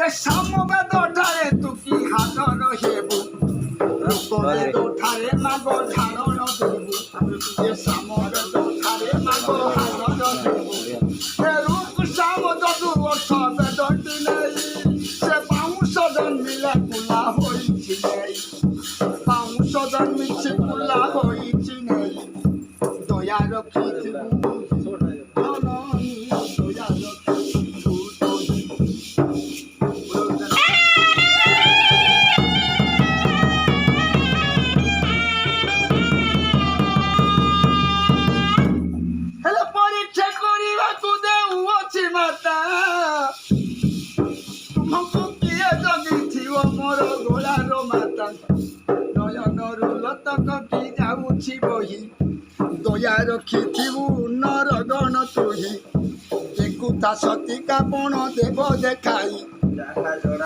যে সামবেদ ঠারে তুকি হাতর হেবু লোকবেদ ঠারে মাগ ধারণ দেবু যে সামবেদ ঠারে মাগ হাতর দেবু সে রূপ শ্যাম যদু অর্থ বেদটি নেই সে বাউঁশ জন্মিলে কুলা হইছি নেই বাউঁশ জন্মিছি কুলা হইছি নেই দয়া রক্ষিথিবু জননী দয়া রক্ষিথিবু ହେଲେ ପରୀକ୍ଷା କରିବାକୁ ଦେଉଅଛି ମାତା ତୁମକୁ କିଏ ଜଗିଥିବ ମୋର ଗୋଳାର ମାତା ନୟନରୁ ଲତକ କି ଯାଉଛି ବହି ଦୟା ରଖିଥିବୁ ନରଗଣ ତୁହି ଏକୁତା ସତିକା ପଣ ଦେବ ଦେଖାଇ